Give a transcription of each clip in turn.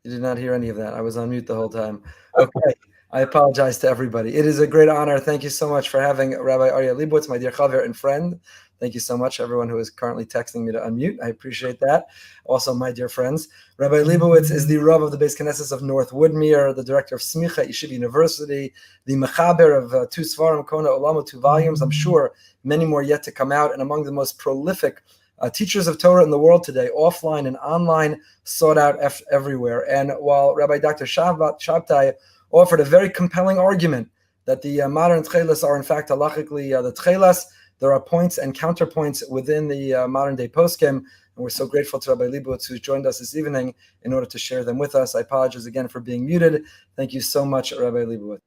You did not hear any of that. I was on mute the whole time. Okay. I apologize to everybody. It is a great honor. Thank you so much for having Rabbi Aryeh Lebowitz, my dear chaver and friend. Thank you so much, everyone who is currently texting me to unmute. I appreciate that. Also, my dear friends, Rabbi Lebowitz is the Rav of the Beis Knesset of North Woodmere, the director of Smicha Yeshiva University, the Mechaber of two Svarim, Kona Olamo, 2 volumes. I'm sure many more yet to come out, and among the most prolific teachers of Torah in the world today, offline and online, sought out everywhere. And while Rabbi Dr. Shabtai offered a very compelling argument that the modern Techeiles are in fact halachically the Techeiles, there are points and counterpoints within the modern day poskim, and we're so grateful to Rabbi Lebowitz who's joined us this evening in order to share them with us. I apologize again for being muted. Thank you so much, Rabbi Lebowitz.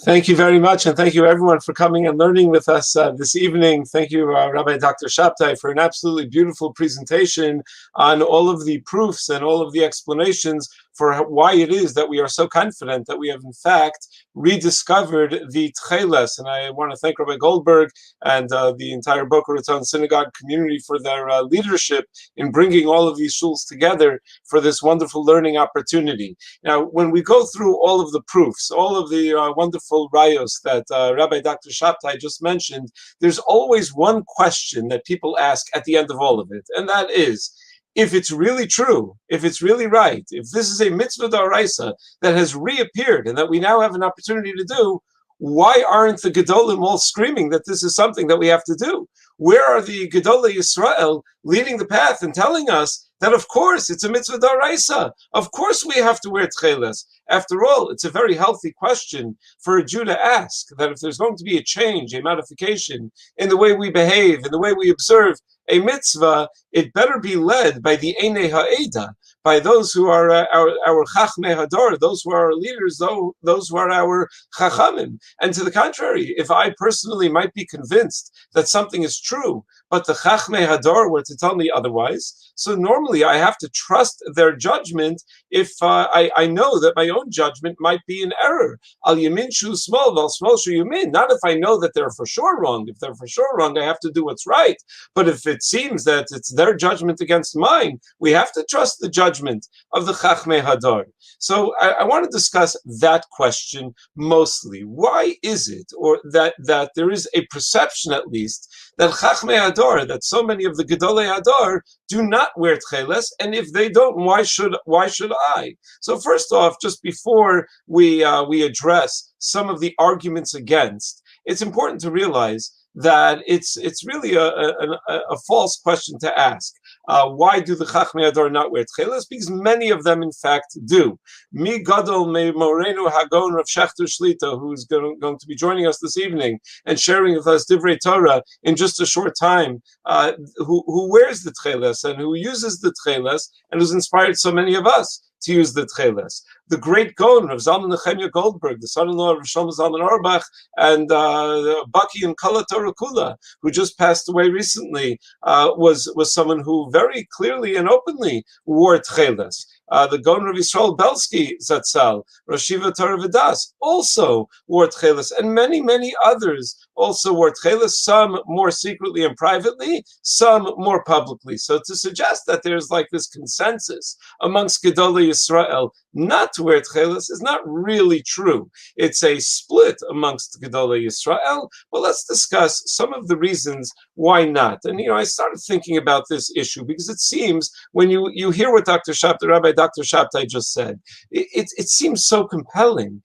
Thank you very much, and thank you everyone for coming and learning with us this evening. Thank you, Rabbi Dr. Shabtai, for an absolutely beautiful presentation on all of the proofs and all of the explanations for why it is that we are so confident that we have in fact rediscovered the Techeiles. And I want to thank Rabbi Goldberg and the entire Boca Raton Synagogue community for their leadership in bringing all of these shuls together for this wonderful learning opportunity. Now, when we go through all of the proofs, all of the wonderful rayos that Rabbi Dr. Shabtai just mentioned, there's always one question that people ask at the end of all of it, and that is, if it's really true, if it's really right, if this is a mitzvah d'oraisa that has reappeared and that we now have an opportunity to do, why aren't the Gedolim all screaming that this is something that we have to do? Where are the Gedolei Yisrael leading the path and telling us that, of course, it's a mitzvah d'oraisa? Of course we have to wear Techeiles. After all, it's a very healthy question for a Jew to ask, that if there's going to be a change, a modification in the way we behave, in the way we observe a mitzvah, it better be led by the Einei Ha'eda, by those who are our Chachmei Hador, those who are our leaders, those who are our Chachamim. And to the contrary, if I personally might be convinced that something is true, but the Chachmei Hador were to tell me otherwise, so normally I have to trust their judgment if I know that my own judgment might be in error. Al Yamin Shu Smol, Val Smol Shu Yamin. Not if I know that they're for sure wrong. If they're for sure wrong, I have to do what's right. But if it seems that it's their judgment against mine, we have to trust the judgment of the Chachmei Hador. So I want to discuss that question mostly. Why is it, or that there is a perception at least, that Chachmei Hador, that so many of the Gedolei Hador do not wear Techeiles, and if they don't, why should I? So first off, just before we address some of the arguments against, it's important to realize that it's really a false question to ask. Why do the Chachmei Hador not wear Techeiles? Because many of them, in fact, do. Mi Gadol Me Morenu Hagon Rav Shechter Shlita, who's going to be joining us this evening and sharing with us Divrei Torah in just a short time, who wears the Techeiles and who uses the Techeiles and who's inspired so many of us to use the Techeiles. The great Gaon of Zalman Nechemia Goldberg, the son-in-law of Shlomo Zalman Auerbach, and Baki and Kala Torah Kula, who just passed away recently, was someone who very clearly and openly wore Techeiles. The Gaon of Yisrael Belsky Zatzal, Rosh Yeshiva Torah V'das, also wore Techeiles, and many, many others also wore Techeiles, some more secretly and privately, some more publicly. So to suggest that there's like this consensus amongst Gedolei Yisrael not to wear Techeiles is not really true. It's a split amongst Gedolei Yisrael, but let's discuss some of the reasons why not. And I started thinking about this issue because it seems when you hear what Rabbi Dr. Shabtai just said, it seems so compelling.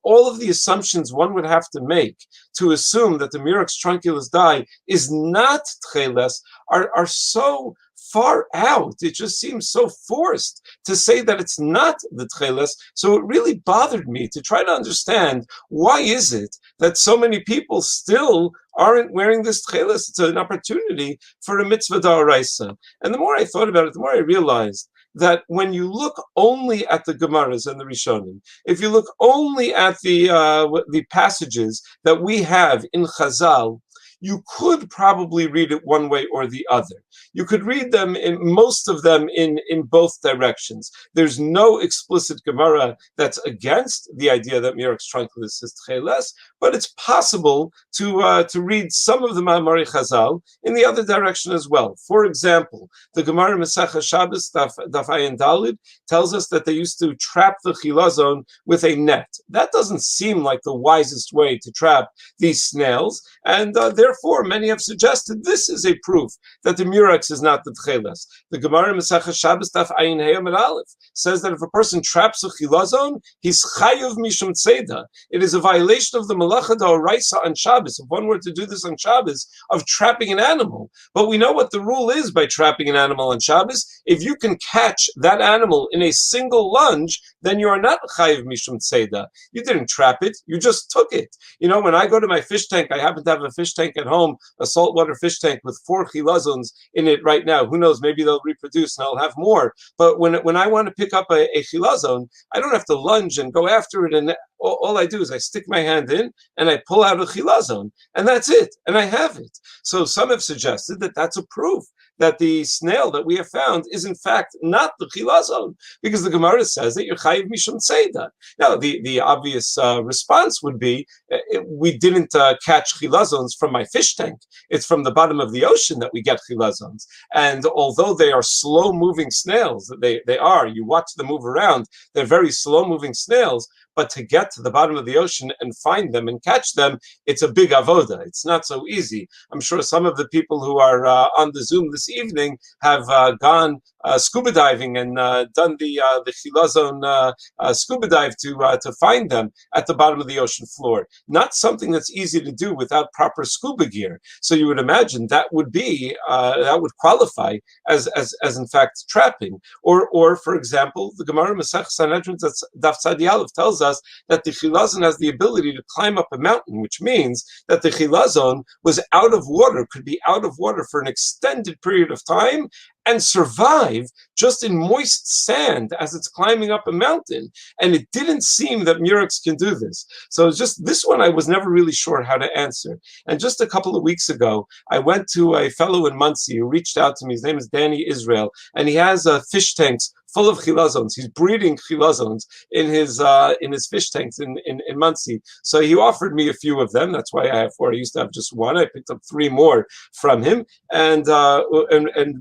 All of the assumptions one would have to make to assume that the Mirach Trunculus dye is not Techeiles are so far out. It just seems so forced to say that it's not the Techeiles. So it really bothered me to try to understand, why is it that so many people still aren't wearing this Techeiles? It's an opportunity for a mitzvah d'oraisa. And the more I thought about it, the more I realized that when you look only at the Gemaras and the Rishonim, if you look only at the passages that we have in Chazal, you could probably read it one way or the other. you could read them, most of them, in both directions. There's no explicit Gemara that's against the idea that Murex trunculus is Techeiles, but it's possible to read some of the Ma'amari Chazal in the other direction as well. For example, the Gemara Masechah Shabbos Daf Ayin Dalid tells us that they used to trap the chilazon with a net. That doesn't seem like the wisest way to trap these snails, and therefore many have suggested this is a proof that the Murex is not the Techeiles. The Gemara Masechah Shabbos Daf Ayin Hey Amud Aleph says that if a person traps a chilazon, he's chayav mishum tzeda. It is a violation of the malacha d'oraisa on Shabbos. If one were to do this on Shabbos, of trapping an animal. But we know what the rule is by trapping an animal on Shabbos. If you can catch that animal in a single lunge, then you are not chayiv mishum tzeda. You didn't trap it, you just took it. You know, when I go to my fish tank, I happen to have a fish tank at home, a saltwater fish tank with 4 chilazons in it right now. Who knows, maybe they'll reproduce and I'll have more. But when I want to pick up a chilazon, I don't have to lunge and go after it, and all I do is I stick my hand in and I pull out a chilazon, and that's it, and I have it. So some have suggested that that's a proof that the snail that we have found is in fact not the chilazon, because the Gemara says that you're chayiv mishum tzeda. Now, the obvious response would be, we didn't catch chilazons from my fish tank. It's from the bottom of the ocean that we get chilazons. And although they are slow-moving snails, they are, you watch them move around, they're very slow-moving snails, but to get to the bottom of the ocean and find them and catch them, it's a big avoda. It's not so easy. I'm sure some of the people who are on the Zoom this evening have gone scuba diving and done the chilazon scuba dive to find them at the bottom of the ocean floor. Not something that's easy to do without proper scuba gear. So you would imagine that would be that would qualify as in fact trapping. Or for example, the Gemara Masech Sanhedrin Daf Tzadi Aleph tells us that the chilazon has the ability to climb up a mountain, which means that the chilazon was out of water, could be out of water for an extended period of time and survive just in moist sand as it's climbing up a mountain. And it didn't seem that Murex can do this. So it's just this one I was never really sure how to answer. And just a couple of weeks ago, I went to a fellow in Muncie who reached out to me. His name is Danny Israel, and he has fish tanks full of chilazons. He's breeding chilazons in his fish tanks in Muncie. So he offered me a few of them. That's why I have 4. I used to have just 1. I picked up 3 more from him. And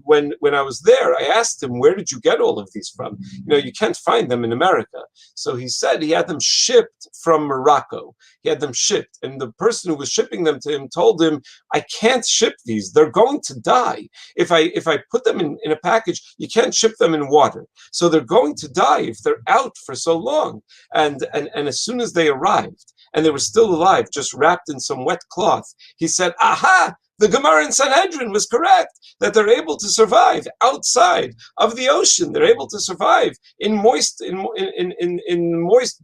when I was there, I asked him, where did you get all of these from? You know, you can't find them in America. So he said he had them shipped from Morocco. He had them shipped. And the person who was shipping them to him told him, I can't ship these. They're going to die. If I put them in a package, you can't ship them in water. So they're going to die if they're out for so long. And as soon as they arrived, and they were still alive, just wrapped in some wet cloth, he said, aha, the Gemara in Sanhedrin was correct, that they're able to survive outside of the ocean. They're able to survive in moist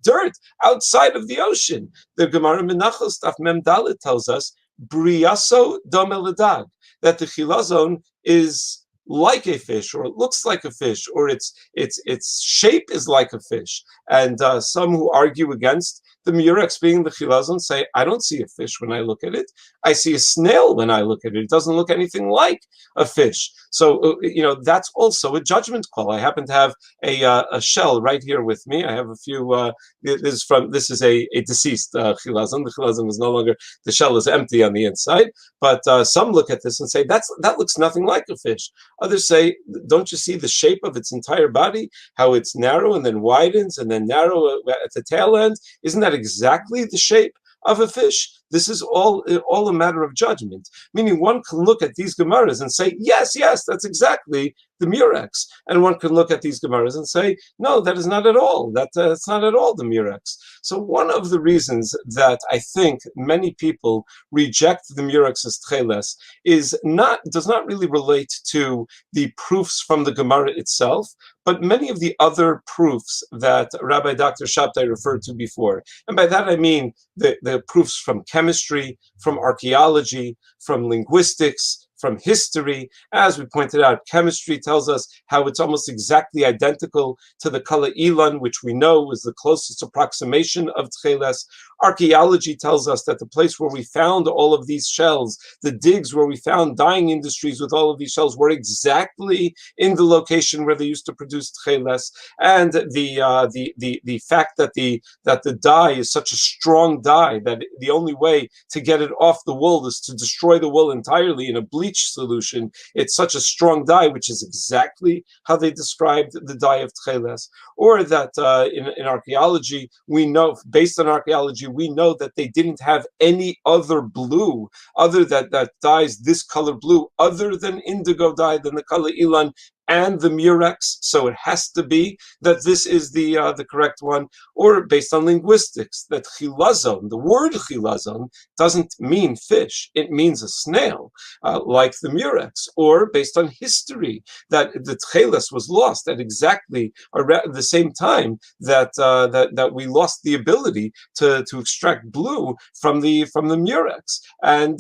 dirt outside of the ocean. The Gemara Menachos Daf Mem Dalet tells us, Briyaso Domeladag, that the chilazon is like a fish, or it looks like a fish, or its shape is like a fish. And some who argue against the Murex being the chilazon say, I don't see a fish when I look at it. I see a snail when I look at it. It doesn't look anything like a fish. So, that's also a judgment call. I happen to have a shell right here with me. I have a few, this is a deceased chilazon. The chilazon was no longer, the shell is empty on the inside. But some look at this and say, that looks nothing like a fish. Others say, don't you see the shape of its entire body? How it's narrow and then widens and then narrow at the tail end? Isn't that exactly the shape of a fish? This is all a matter of judgment. Meaning one can look at these Gemaras and say, yes, that's exactly the Murex. And one can look at these Gemaras and say, no, that is not at all. That's not at all the Murex. So one of the reasons that I think many people reject the Murex as Techeiles does not really relate to the proofs from the Gemara itself, but many of the other proofs that Rabbi Dr. Shabtai referred to before. And by that I mean the proofs from chemistry, from archaeology, from linguistics, from history. As we pointed out, chemistry tells us how it's almost exactly identical to the color Elan, which we know was the closest approximation of Techeiles. Archaeology tells us that the place where we found all of these shells, the digs where we found dyeing industries with all of these shells, were exactly in the location where they used to produce Techeiles. And the fact that the dye is such a strong dye that the only way to get it off the wool is to destroy the wool entirely in a bleach solution. It's such a strong dye, which is exactly how they described the dye of Techeiles. Or that in archaeology, we know, based on archaeology, we know that they didn't have any other blue other that dyes this color blue other than indigo dye, than the color Elan and the murex, so it has to be that this is the correct one. Or based on linguistics, that chilazon, the word chilazon, doesn't mean fish; it means a snail, like the murex. Or based on history, that the Techeiles was lost at exactly around the same time that we lost the ability to extract blue from the murex. And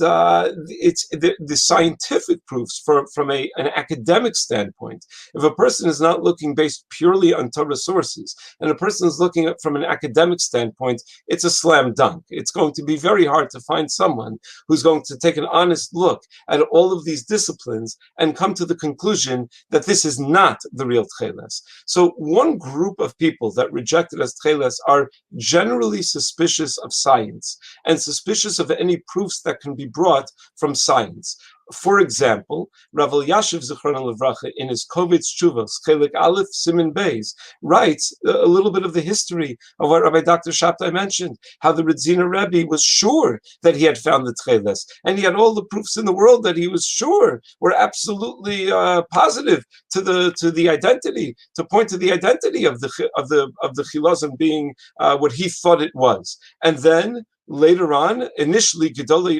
it's the scientific proofs from an academic standpoint. If a person is not looking based purely on Torah sources, and a person is looking at from an academic standpoint, it's a slam dunk. It's going to be very hard to find someone who's going to take an honest look at all of these disciplines and come to the conclusion that this is not the real Techeiles. So one group of people that reject it as Techeiles are generally suspicious of science and suspicious of any proofs that can be brought from science. For example, Rav Elyashiv Zichrono Livracha in his Kovitz Tshuvos, Chelik Aleph Siman Beis, writes a little bit of the history of what Rabbi Dr. Shabtai mentioned, how the Radzina Rebbe was sure that he had found the Techeiles, and he had all the proofs in the world that he was sure were absolutely positive to the identity, to point to the identity of the Chilazon being what he thought it was. And then later on, initially,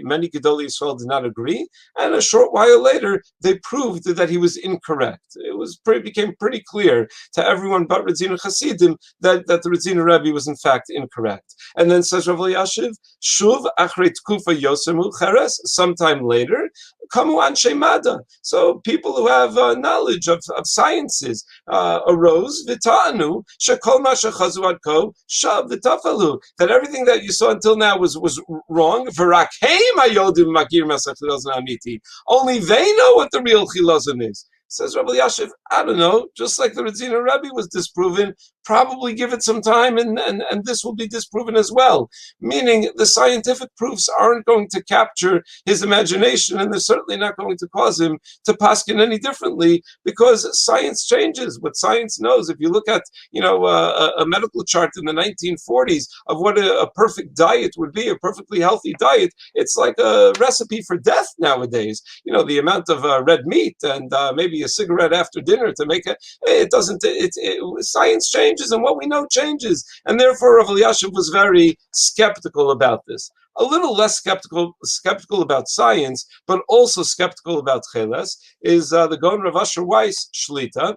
many Gedolei Yisrael did not agree, and a short while later, they proved that he was incorrect. It became pretty clear to everyone but Radzina Chasidim that the Radzina Rebbe was in fact incorrect. And then says Rav Elyashiv, Shuv Achrei Tkufa Yosemu Cheres, sometime later, Kamu Anshe Mada. So people who have knowledge of sciences arose, Vitanu, Shekol Ma Shechazu Ad Ko, Shav V'Tafalu, that everything that you saw until now was wrong. Only they know what the real chilazon is. Says Rabbi Elyashiv, I don't know, just like the Radzina Rebbe was disproven, probably give it some time and this will be disproven as well. Meaning the scientific proofs aren't going to capture his imagination, and they're certainly not going to cause him to paskin any differently, because science changes. What science knows, if you look at a medical chart in the 1940s of what a perfect diet would be, a perfectly healthy diet, it's like a recipe for death nowadays. The amount of red meat and maybe a cigarette after dinner to make science changes, and what we know changes, and therefore Rav Elyashiv was very skeptical about this. A little less skeptical about science, but also skeptical about Techeiles, is the Gaon Rav Asher Weiss Shlita,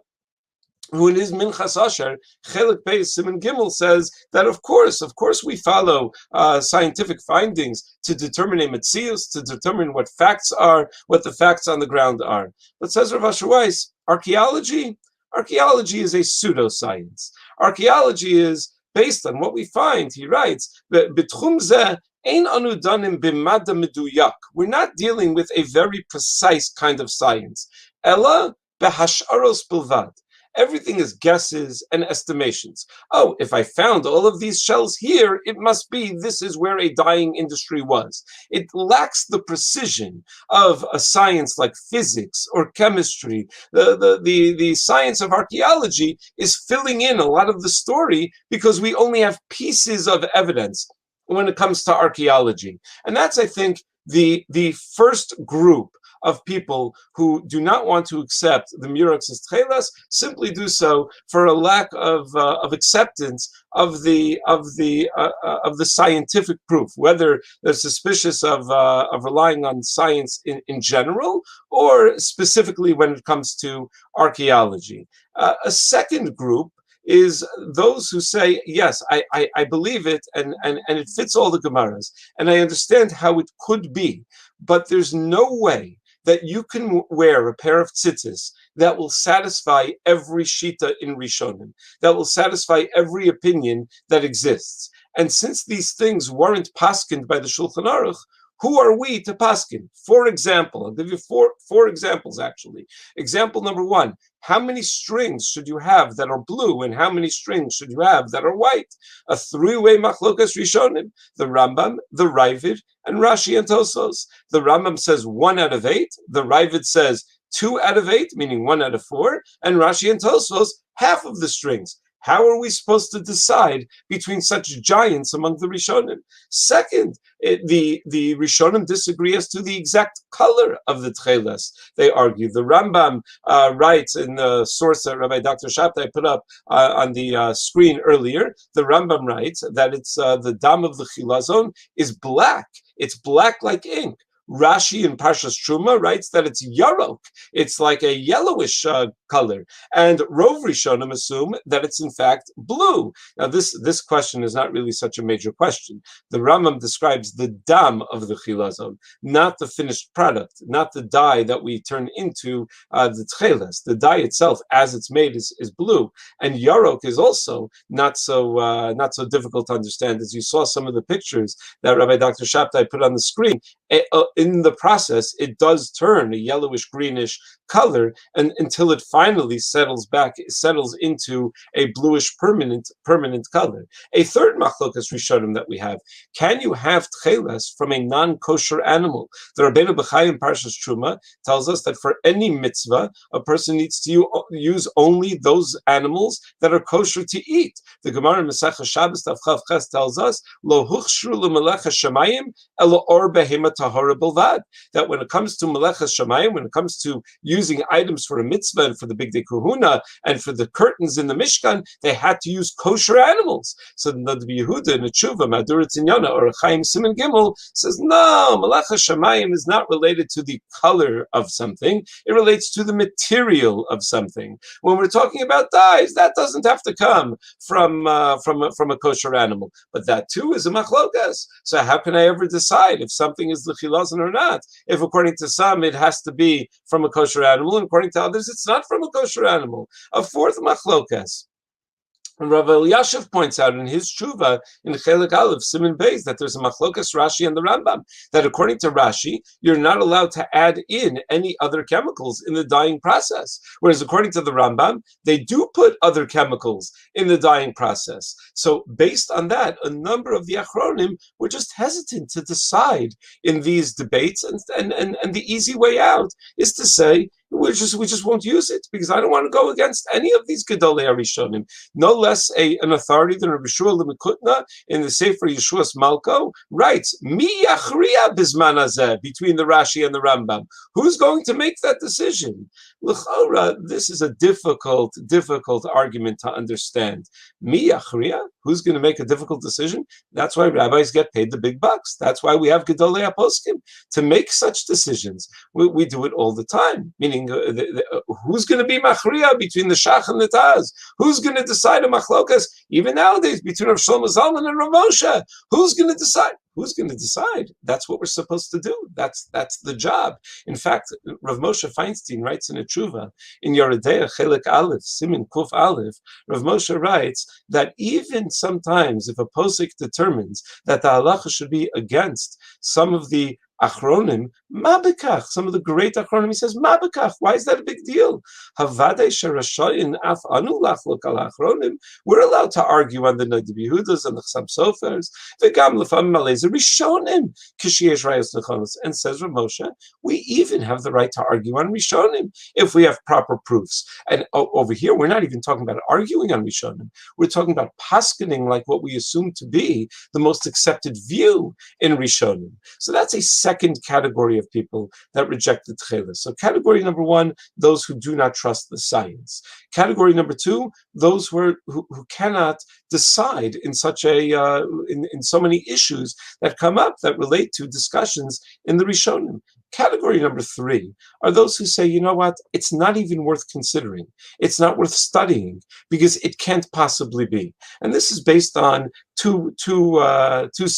who in his Minchas Asher, Chelik Beis Siman Gimel, says that of course we follow scientific findings to determine a metzius, to determine what facts are, what the facts on the ground are. But says Rav Asher Weiss, archaeology is a pseudoscience. Archaeology is based on what we find. He writes, B'tchum zeh ein anu danim b'mada meduyak. We're not dealing with a very precise kind of science. Ella behasharos bilvad. Everything is guesses and estimations. Oh, if I found all of these shells here, it must be this is where a dyeing industry was. It lacks the precision of a science like physics or chemistry. The science of archaeology is filling in a lot of the story because we only have pieces of evidence when it comes to archaeology. And that's, I think, the first group of people who do not want to accept the murex as Techeiles, simply do so for a lack of acceptance of the scientific proof, whether they're suspicious of relying on science in general, or specifically when it comes to archaeology. A second group is those who say, yes, I believe it, and it fits all the Gemaras, and I understand how it could be, but there's no way that you can wear a pair of tzitzis that will satisfy every shita in Rishonim, that will satisfy every opinion that exists. And since these things weren't paskined by the Shulchan Aruch, who are we to paskin? For example, I'll give you four examples actually. Example number one, how many strings should you have that are blue and how many strings should you have that are white? A three-way machlokas Rishonim, the Rambam, the Ravid, and Rashi and Tosos. The Rambam says 1 out of 8, the Ravid says 2 out of 8, meaning 1 out of 4, and Rashi and Tosos half of the strings. How are we supposed to decide between such giants among the Rishonim? Second, the Rishonim disagree as to the exact color of the Techeiles. They argue. The Rambam writes in the source that Rabbi Dr. Shabtai put up on the screen earlier, the Rambam writes that it's the dam of the Chilazon is black. It's black like ink. Rashi in Parshas Truma writes that it's yarok. It's like a yellowish color. And Rov Rishonim assume that it's in fact blue. Now this question is not really such a major question. The Rambam describes the dam of the chilazon, not the finished product, not the dye that we turn into the Techeiles. The dye itself, as it's made, is blue. And yarok is also not so difficult to understand. As you saw some of the pictures that Rabbi Dr. Shabtai put on the screen, in the process, it does turn a yellowish greenish color until it finally settles into a bluish permanent color. A third machlokas rishonim that we have: can you have Techeiles from a non-kosher animal? The Rabbeinu B'chai in Parshas Truma tells us that for any mitzvah, a person needs to use only those animals that are kosher to eat. The Gemara in Masechah Shabbos Tav Chav Ches tells us, Lo huchshru l'melech hashamayim elo or behema tahora bilvad. That when it comes to melech hashamayim, when it comes to using items for a mitzvah and for the big day kahuna and for the curtains in the Mishkan, they had to use kosher animals. So the Yehuda in the Tshuva, Madurat Inyana, or Chaim Siman Gimel says, no, melech hashamayim is not related to the color of something; it relates to the material of something. When we're talking about dyes, that doesn't have to come from a kosher animal, but that too is a machlokas. So how can I ever decide if something is l'chilazon or not? If according to some it has to be from a kosher animal, and according to others it's not from a kosher animal. A fourth machlokas. And Rav Elyashiv points out in his tshuva in Chelik Aleph Siman Beis that there's a machlokas Rashi and the Rambam, that according to Rashi you're not allowed to add in any other chemicals in the dyeing process, whereas according to the Rambam they do put other chemicals in the dyeing process. So based on that, a number of the Achronim were just hesitant to decide in these debates, and the easy way out is to say, we just won't use it because I don't want to go against any of these Gedolei Arishonim. No less an authority than Rabbi Shua Lemekutna in the Sefer Yeshuas Malko writes, Mi yachriya bizman hazeh, between the Rashi and the Rambam. Who's going to make that decision? L'chora, this is a difficult argument to understand. Mi yachriya? Who's going to make a difficult decision? That's why rabbis get paid the big bucks. That's why we have Gedolei HaPoskim to make such decisions. We do it all the time, meaning who's going to be machriya between the Shach and the Taz? Who's going to decide a machlokas? Even nowadays, between Rav Shlomo Zalman and Rav Moshe, who's going to decide? Who's going to decide? That's what we're supposed to do. That's the job. In fact, Rav Moshe Feinstein writes in a tshuva in Yoredeya Chelik Aleph Simin Kuf Aleph. Rav Moshe writes that even sometimes, if a posik determines that the halacha should be against some of the Achronim, Mabekach, some of the great Achronim, he says, Mabekach, why is that a big deal? Havadei sherashayin af anu lachlok al Achronim, we're allowed to argue on the Nagid Yehudas and the Chasam Sofers, v'gam lefam maleze Rishonim, kishiyesh rayos nechonos, and says Rav Moshe, we even have the right to argue on Rishonim if we have proper proofs. And over here, we're not even talking about arguing on Rishonim, we're talking about paskening like what we assume to be the most accepted view in Rishonim. So that's a second category of people that reject the Techeiles. So category number one, those who do not trust the science. Category number two, those who cannot decide in such in so many issues that come up that relate to discussions in the Rishonim. Category number three are those who say, you know what, it's not even worth considering. It's not worth studying because it can't possibly be. And this is based on two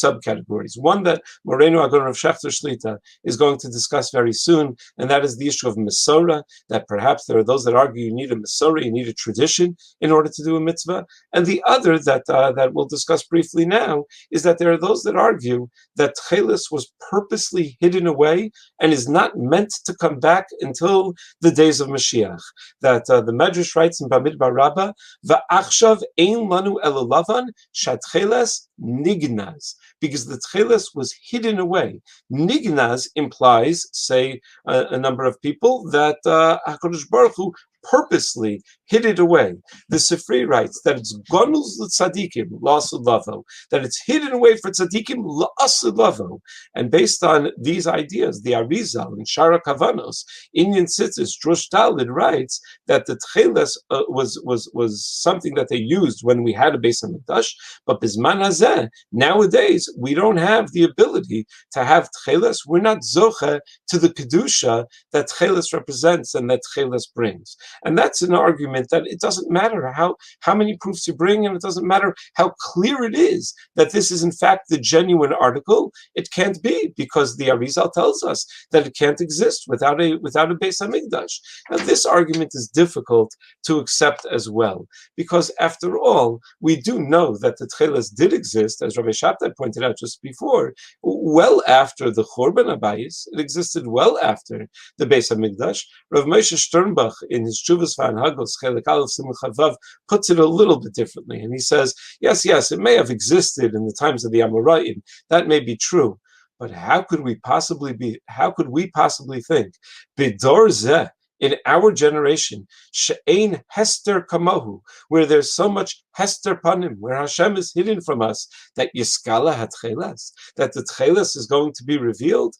subcategories. One that Moreno Agon Rav Shechter Shlita is going to discuss very soon, and that is the issue of Masorah, that perhaps there are those that argue you need a Masorah, you need a tradition in order to do a mitzvah. And the other that we'll discuss briefly now is that there are those that argue that Techeiles was purposely hidden away and is not meant to come back until the days of Mashiach. That the Medrash writes in Bamidbar Rabbah, "Va'achshav ein lanu elulavan shatcheles nignaz," because the Techeiles was hidden away. Nignaz implies, say a number of people, that HaKadosh Baruch Hu purposely hid it away. The Sifri writes that it's gonuz l'tzadikim la'asud, that it's hidden away for tzadikim la'asud. And based on these ideas, the Arizal in Shara Kavanos, Inyan Sitzis, Drush Talmud writes that the Techeiles was something that they used when we had a Beis Hamikdash, but Bizman Hazeh, nowadays we don't have the ability to have Techeiles. We're not zoche to the kedusha that Techeiles represents and that Techeiles brings. And that's an argument that it doesn't matter how many proofs you bring, and it doesn't matter how clear it is that this is in fact the genuine article. It can't be, because the Arizal tells us that it can't exist without a Beis Hamikdash. Now this argument is difficult to accept as well, because after all, we do know that the Techeiles did exist, as Rabbi Shabtai pointed out just before, well after the Churban Habayis. It existed well after the Beis Hamikdash. Rav Moshe Sternbach in his Shuvas V'Anhagos Chelik Aleph Simon Chavav puts it a little bit differently, and he says, yes, it may have existed in the times of the Amoraim. That may be true, but how could we possibly think Bidor Zeh, in our generation, she'ein hester kamohu, where there's so much hester panim, where Hashem is hidden from us, that yiskala hatcheles, that the Techeiles is going to be revealed?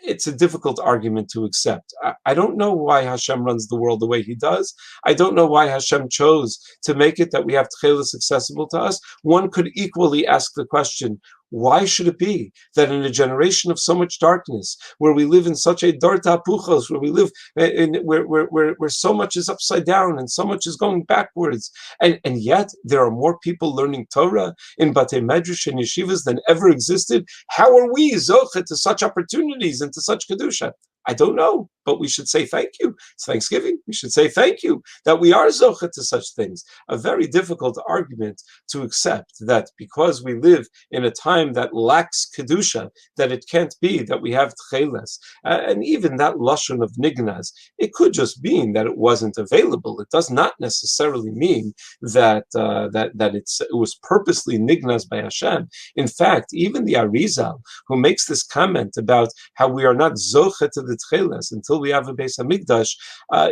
It's a difficult argument to accept. I don't know why Hashem runs the world the way He does. I don't know why Hashem chose to make it that we have Techeiles accessible to us. One could equally ask the question, why should it be that in a generation of so much darkness, where we live in such a dar tapuchos, where we live in where so much is upside down and so much is going backwards, and yet there are more people learning Torah in Batei Medrash and yeshivas than ever existed? How are we zoche to such opportunities and to such kedusha? I don't know, but we should say thank you. It's Thanksgiving. We should say thank you that we are zoche to such things. A very difficult argument to accept that because we live in a time that lacks kedusha, that it can't be that we have Techeiles. And even that lashon of nignaz, it could just mean that it wasn't available. It does not necessarily mean that it was purposely nignaz by Hashem. In fact, even the Arizal, who makes this comment about how we are not zoche to the Techeiles until we have a Beis Hamikdash,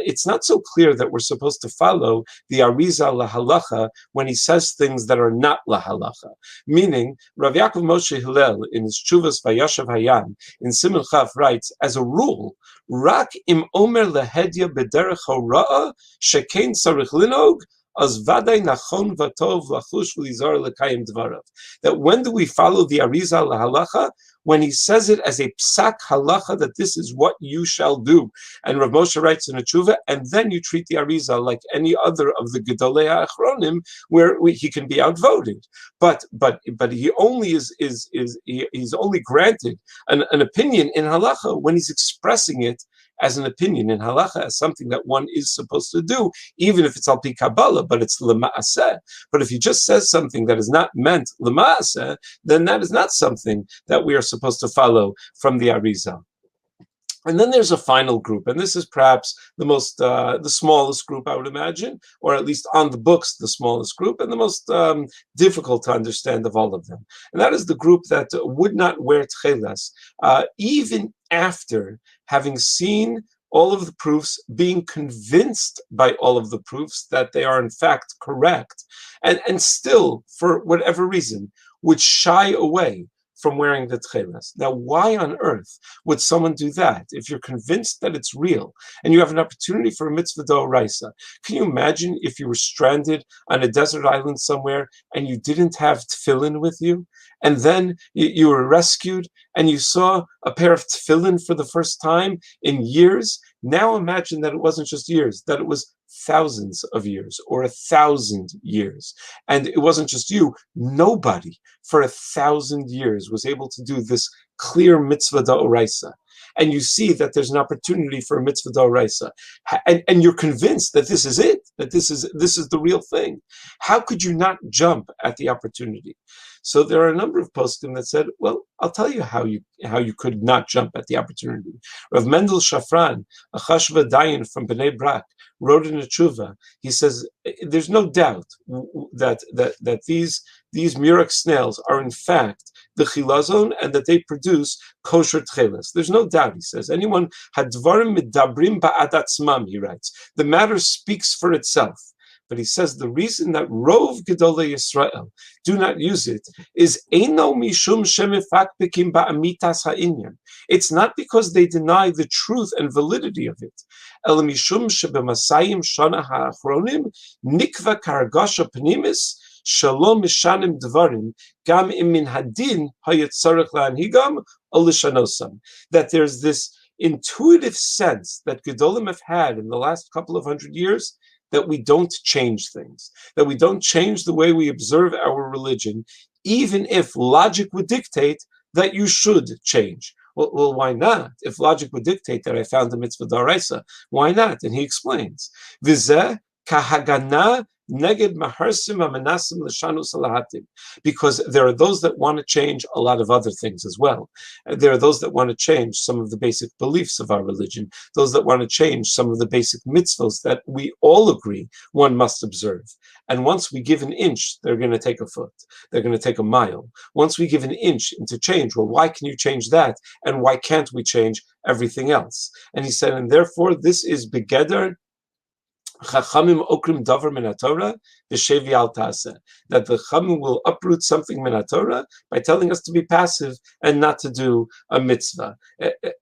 it's not so clear that we're supposed to follow the Arizal lahalacha when he says things that are not lahalacha. Meaning, Rav Yaakov Moshe Hillel in his Chuvas Vayashav Hayam in Simon Chaf writes, as a rule, Rak im omer lehedya bederech hora'a shekein sarich linog, as vaday nachon vatov lachush v'lizar lekayim dvarav. That when do we follow the Arizal lahalacha? When he says it as a psak halacha, that this is what you shall do. And Rav Moshe writes in a tshuva, and then you treat the Arizal like any other of the Gedolei HaAchronim, where he can be outvoted. But he only he's only granted an opinion in halacha when he's expressing it as an opinion in halacha, as something that one is supposed to do, even if it's al pi Kabbalah, but it's l'ma'aseh. But if he just says something that is not meant l'ma'aseh, then that is not something that we are supposed to follow from the Arizal. And then there's a final group, and this is perhaps the smallest group, I would imagine, or at least on the books, the smallest group, and the most difficult to understand of all of them. And that is the group that would not wear Techeiles, even after having seen all of the proofs, being convinced by all of the proofs that they are in fact correct, and still, for whatever reason, would shy away from wearing the Techeiles. Now, why on earth would someone do that if you're convinced that it's real and you have an opportunity for a mitzvah d'oraisa? Can you imagine if you were stranded on a desert island somewhere and you didn't have tefillin with you, and then you were rescued and you saw a pair of tefillin for the first time in years, now imagine that it wasn't just years, that it was thousands of years or 1,000 years. And it wasn't just you, nobody for 1,000 years was able to do this clear mitzvah da'oraisa. And you see that there's an opportunity for a mitzvah d'oraisa, and you're convinced that this is it, that this is the real thing. How could you not jump at the opportunity? So there are a number of poskim that said, well, I'll tell you how you could not jump at the opportunity. Rav Mendel Shafran, a Chashva Dayan from Bnei Brak, wrote in a tshuva. He says there's no doubt that these murex snails are in fact the chilazon, and that they produce kosher Techeiles. There's no doubt, he says. Anyone had dvarim midabrim ba'adatzmam, he writes. The matter speaks for itself. But he says the reason that Rov Gedolei Yisrael do not use it is Eino mishum shemifakbikim ba'amitas ha'inyan. It's not because they deny the truth and validity of it. El mishum shebemasayim shana ha'achronim nikva kargasha pnimis shalom mishanim dvarim gam imin hadin hayetzarech la'anhigam olishanosam. That there's this intuitive sense that Gedolim have had in the last couple of hundred years, that we don't change things, that we don't change the way we observe our religion, even if logic would dictate that you should change. Well, why not? If logic would dictate that I found the mitzvah d'oraisa, why not? And he explains, Vizeh kahagana neged maharsim amanasim l'shanu salahatim, because there are those that want to change a lot of other things as well. There are those that want to change some of the basic beliefs of our religion, those that want to change some of the basic mitzvahs that we all agree one must observe. And once we give an inch, they're going to take a foot. They're going to take a mile. Once we give an inch into change, well, why can you change that? And why can't we change everything else? And he said, and therefore this is begeder Chachamim okrim davar min haTorah v'shevi al ta'aseh, that the Chachamim will uproot something min haTorah by telling us to be passive and not to do a mitzvah.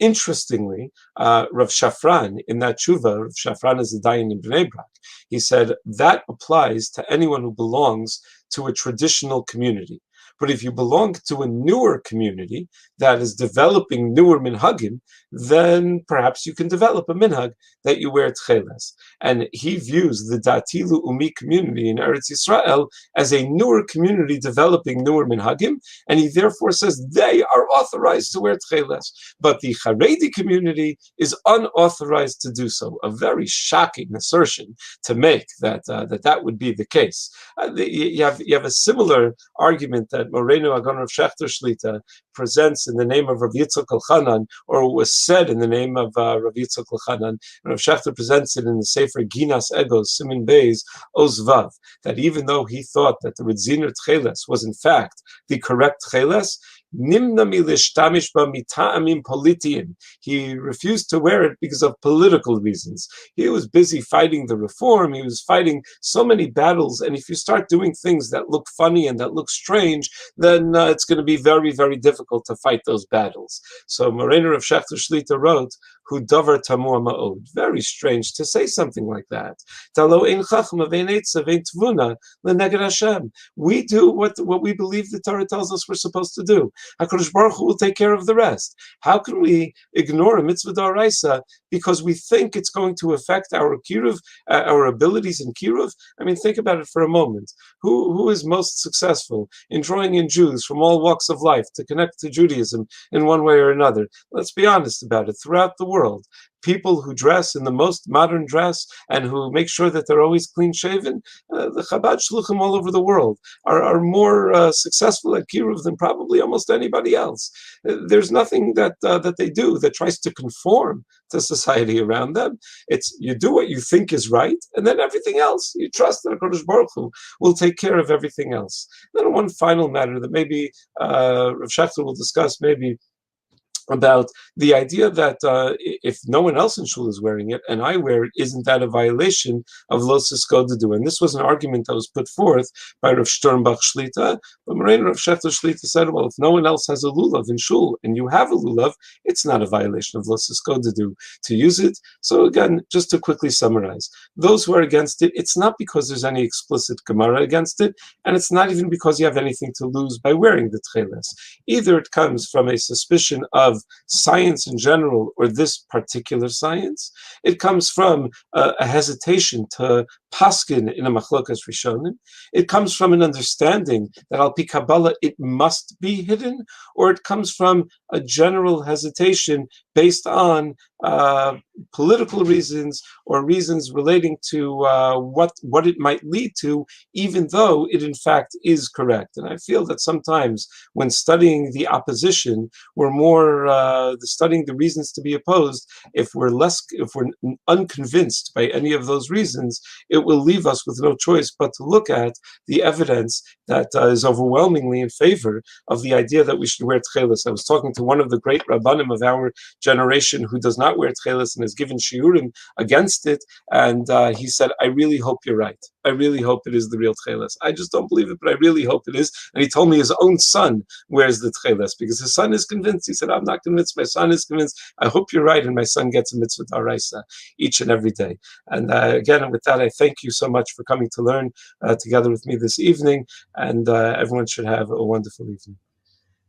Interestingly, Rav Shafran in that tshuva, Rav Shafran is a dayan in Bnei Brak, he said that applies to anyone who belongs to a traditional community. But if you belong to a newer community that is developing newer minhagim, then perhaps you can develop a minhag that you wear Techeiles. And he views the Datilu Umi community in Eretz Yisrael as a newer community developing newer minhagim, and he therefore says they are authorized to wear Techeiles. But the Haredi community is unauthorized to do so. A very shocking assertion to make that would be the case. You have a similar argument that Moreno Agon Rav Shechter Shlita presents in the name of Rav Yitzchak Elchanan, or was said in the name of Rav Yitzchak Elchanan, and Rav Shechter presents it in the Sefer Ginas Egos, Simin Beis, Oz Vav, that even though he thought that the Redziner Techeiles was in fact the correct Techeiles, Nimna milishtamish ba mita'amim politiim. He refused to wear it because of political reasons. He was busy fighting the reform. He was fighting so many battles. And if you start doing things that look funny and that look strange, then it's going to be very, very difficult to fight those battles. So Moreno Rav Shechter Shlita wrote, "Hu davar tamur ma'od." Very strange to say something like that. Talo ein chachma vein etza vein tvuna leneged Hashem. We do what we believe the Torah tells us we're supposed to do. HaKadosh Baruch Hu will take care of the rest. How can we ignore a mitzvah d'oraisa because we think it's going to affect our kiruv, our abilities in kiruv? I mean, think about it for a moment. Who is most successful in drawing in Jews from all walks of life to connect to Judaism in one way or another? Let's be honest about it. Throughout the world, people who dress in the most modern dress and who make sure that they're always clean-shaven, the Chabad Shluchim all over the world are more successful at kiruv than probably almost anybody else. There's nothing that they do that tries to conform to society around them. It's you do what you think is right, and then everything else, you trust that HaKadosh Baruch Hu will take care of everything else. Then one final matter that maybe Rav Shechter will discuss maybe about the idea that if no one else in shul is wearing it and I wear it, isn't that a violation of lo siskodedu? And this was an argument that was put forth by Rav Sternbach Shlita. But Moraine Rav Shechter Shlita said, well, if no one else has a lulav in shul and you have a lulav, it's not a violation of lo siskodedu to use it. So again, just to quickly summarize, those who are against it, it's not because there's any explicit Gemara against it, and it's not even because you have anything to lose by wearing the Techeiles. Either it comes from a suspicion of science in general or this particular science. It comes from a hesitation to paskin in a machlokas rishonim. It comes from an understanding that al pi Kabbalah it must be hidden, or it comes from a general hesitation based on political reasons or reasons relating to what it might lead to, even though it in fact is correct. And I feel that sometimes when studying the opposition, we're more studying the reasons to be opposed. If we're unconvinced by any of those reasons, it will leave us with no choice but to look at the evidence that is overwhelmingly in favor of the idea that we should wear Techeiles. I was talking to one of the great Rabbanim of our generation who does not wear Techeiles and has given shiurim against it, and he said, I really hope you're right. I really hope it is the real Techeiles. I just don't believe it, but I really hope it is. And he told me his own son wears the Techeiles because his son is convinced. He said, I'm not convinced. My son is convinced. I hope you're right. And my son gets a mitzvah d'oraisa each and every day. And again, with that, I thank you so much for coming to learn together with me this evening. And everyone should have a wonderful evening.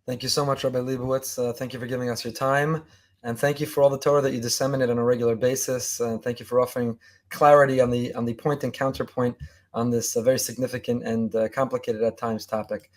Thank you so much, Rabbi Lebowitz. Thank you for giving us your time. And thank you for all the Torah that you disseminate on a regular basis. Thank you for offering clarity on the point and counterpoint on this very significant and complicated at times topic.